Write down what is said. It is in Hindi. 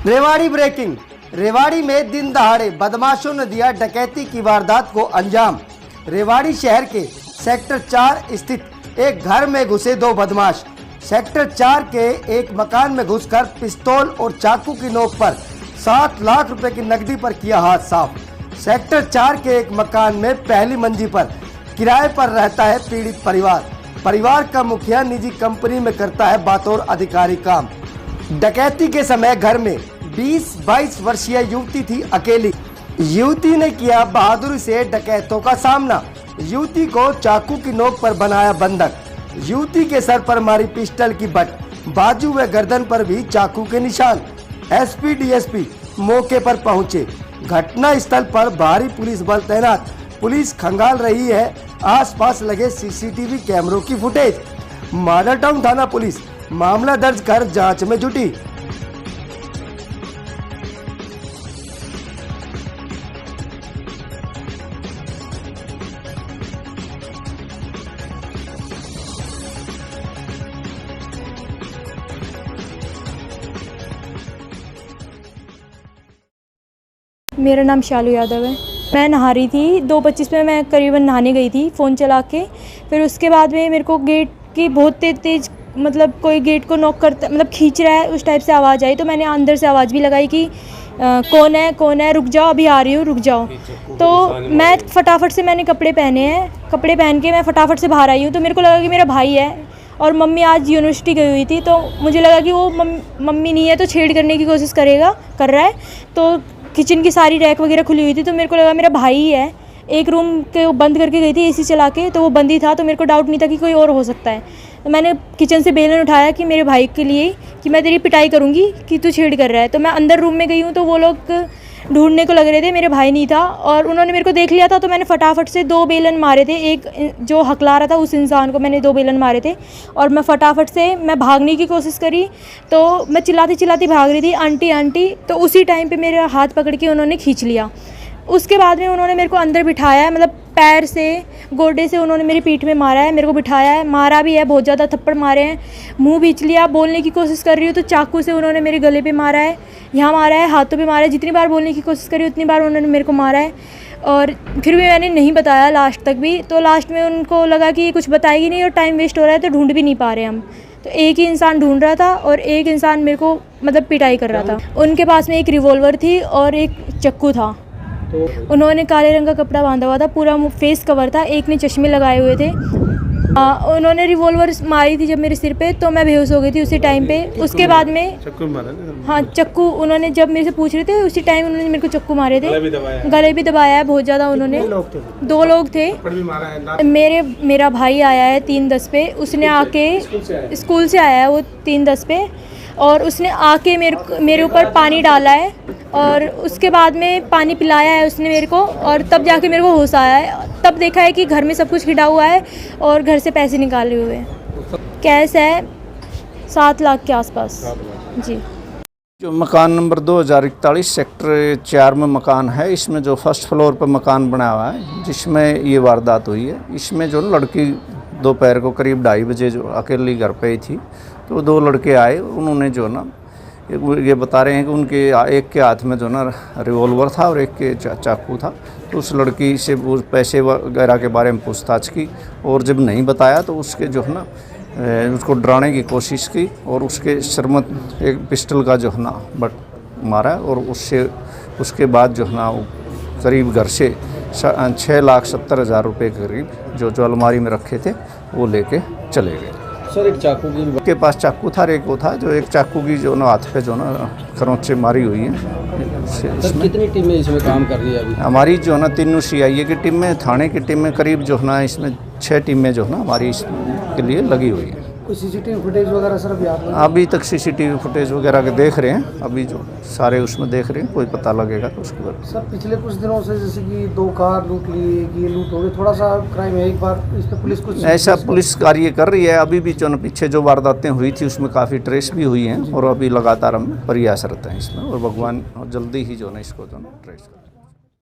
रेवाड़ी ब्रेकिंग। रेवाड़ी में दिन दहाड़े बदमाशों ने दिया डकैती की वारदात को अंजाम। रेवाड़ी शहर के सेक्टर 4 स्थित एक घर में घुसे दो बदमाश। सेक्टर 4 के एक मकान में घुसकर पिस्तौल और चाकू की नोक पर 7 लाख रुपए की नकदी पर किया हाथ साफ। सेक्टर 4 के एक मकान में पहली मंजिल पर किराए पर रहता है पीड़ित परिवार। परिवार का मुखिया निजी कंपनी में करता है बतौर अधिकारी काम। डकैती के समय घर में 20-22 वर्षीय युवती थी अकेली। युवती ने किया बहादुरी से डकैतों का सामना। युवती को चाकू की नोक पर बनाया बंधक। युवती के सर पर मारी पिस्टल की बट, बाजू व गर्दन पर भी चाकू के निशान। एसपी डीएसपी मौके पर पहुंचे। घटना स्थल पर भारी पुलिस बल तैनात। पुलिस खंगाल रही है आसपास लगे सीसीटीवी कैमरों की फुटेज। मॉडल टाउन थाना पुलिस मामला दर्ज कर जांच में जुटी। मेरा नाम शालू यादव है। मैं नहा रही थी 2:25 में, मैं करीबन नहाने गई थी फ़ोन चला के। फिर उसके बाद में मेरे को गेट की बहुत तेज़ मतलब कोई गेट को नॉक करता मतलब खींच रहा है, उस टाइप से आवाज़ आई। तो मैंने अंदर से आवाज़ भी लगाई कि कौन है, रुक जाओ, अभी आ रही हूँ, रुक जाओ। तो मैं फटाफट से मैंने कपड़े पहने हैं, कपड़े पहन के मैं फटाफट से बाहर आई हूँ। तो मेरे को लगा कि मेरा भाई है और मम्मी आज यूनिवर्सिटी गई हुई थी। तो मुझे लगा कि वो मम्मी नहीं है तो छेड़ करने की कोशिश कर रहा है। तो किचन की सारी रैक वगैरह खुली हुई थी, तो मेरे को लगा मेरा भाई ही है। एक रूम के बंद करके गई थी एसी चला के, तो वो बंद ही था। तो मेरे को डाउट नहीं था कि कोई और हो सकता है। तो मैंने किचन से बेलन उठाया कि मेरे भाई के लिए कि मैं तेरी पिटाई करूँगी कि तू छेड़ कर रहा है। तो मैं अंदर रूम में गई हूँ, तो वो लोग ढूंढने को लग रहे थे। मेरे भाई नहीं था और उन्होंने मेरे को देख लिया था। तो मैंने फटाफट से 2 बेलन मारे थे। एक जो हकला रहा था उस इंसान को मैंने 2 बेलन मारे थे और मैं फटाफट से मैं भागने की कोशिश करी। तो मैं चिल्लाती भाग रही थी, आंटी आंटी। तो उसी टाइम पे मेरा हाथ पकड़ के उन्होंने खींच लिया। उसके बाद में उन्होंने मेरे को अंदर बिठाया है, मतलब पैर से गोडे से उन्होंने मेरी पीठ में मारा है, मेरे को बिठाया है, मारा भी है, बहुत ज़्यादा थप्पड़ मारे हैं। मुंह बीच लिया, बोलने की कोशिश कर रही हूँ तो चाकू से उन्होंने मेरे गले पे मारा है, यहाँ मारा है, हाथों पे मारा है। जितनी बार बोलने की कोशिश करी उतनी बार उन्होंने मेरे को मारा है। और फिर भी मैंने नहीं बताया लास्ट तक भी। तो लास्ट में उनको लगा कि ये कुछ बताएगी नहीं और टाइम वेस्ट हो रहा है, तो ढूंढ भी नहीं पा रहे हम। तो एक ही इंसान ढूंढ रहा था और एक इंसान मेरे को मतलब पिटाई कर रहा था। उनके पास में एक रिवॉल्वर थी और एक चाकू था। उन्होंने काले रंग का कपड़ा बांधा हुआ था, पूरा फेस कवर था, एक ने चश्मे लगाए हुए थे। उन्होंने रिवॉल्वर मारी थी जब मेरे सिर पे, तो मैं बेहोश हो गई थी उसी टाइम पे। उसके बाद में हाँ चाकू उन्होंने जब मेरे से पूछ रहे थे उसी टाइम उन्होंने मेरे को चाकू मारे थे। गले भी दबाया है बहुत ज़्यादा उन्होंने। 2 लोग थे। मेरा भाई आया है 3:10 पे। उसने आके स्कूल से आया है वो 3:10 पे और उसने आके मेरे ऊपर पानी डाला है और उसके बाद में पानी पिलाया है उसने मेरे को। और तब जाके मेरे को होश आया है। तब देखा है कि घर में सब कुछ हिडा हुआ है और घर से पैसे निकाले हुए हैं। कैश है 7 लाख के आसपास जी। जो मकान नंबर 2041 सेक्टर 4 में मकान है, इसमें जो फर्स्ट फ्लोर पर मकान बना हुआ है जिसमें ये वारदात हुई है। इसमें जो लड़की दोपहर को करीब 2:30 बजे जो अकेली घर पे ही थी, तो 2 लड़के आए। उन्होंने जो ना ये बता रहे हैं कि उनके एक के हाथ में जो ना रिवॉल्वर था और एक के चाकू था। तो उस लड़की से पैसे वगैरह के बारे में पूछताछ की और जब नहीं बताया तो उसके जो है ना उसको डराने की कोशिश की और उसके सर में एक पिस्टल का जो है ना बट मारा और उसके बाद जो है ना करीब घर से 6,70,000 रुपये के करीब जो अलमारी में रखे थे वो लेके चले गए। सर एक चाकू के पास चाकू था, एक वो था जो एक चाकू की जो ना हाथ पे जो ना खरोंच से मारी हुई है। सर कितनी टीमें इसमें काम कर रही है अभी? हमारी जो है ना 3 CIA की टीम में, थाने की टीम में करीब जो है ना इसमें 6 टीमें जो है ना हमारी इसके लिए लगी हुई है। कोई सीसीटीवी फुटेज वगैरह सर अभी तक सीसीटीवी फुटेज वगैरह के देख रहे हैं, अभी जो सारे उसमें देख रहे हैं, कोई पता लगेगा तो उसके बाद। सर पिछले कुछ दिनों से जैसे कि 2 कार लूट ली, ये लूट हो गई, थोड़ा सा क्राइम है। एक बार इस पर पुलिस कुछ ऐसा पुलिस कार्य कर रही है। अभी भी जो पीछे जो वारदातें हुई थी उसमें काफ़ी ट्रेस भी हुई हैं और अभी लगातार हम प्रयासरत हैं इसमें और भगवान जल्दी ही जो है इसको जो ट्रेस करें।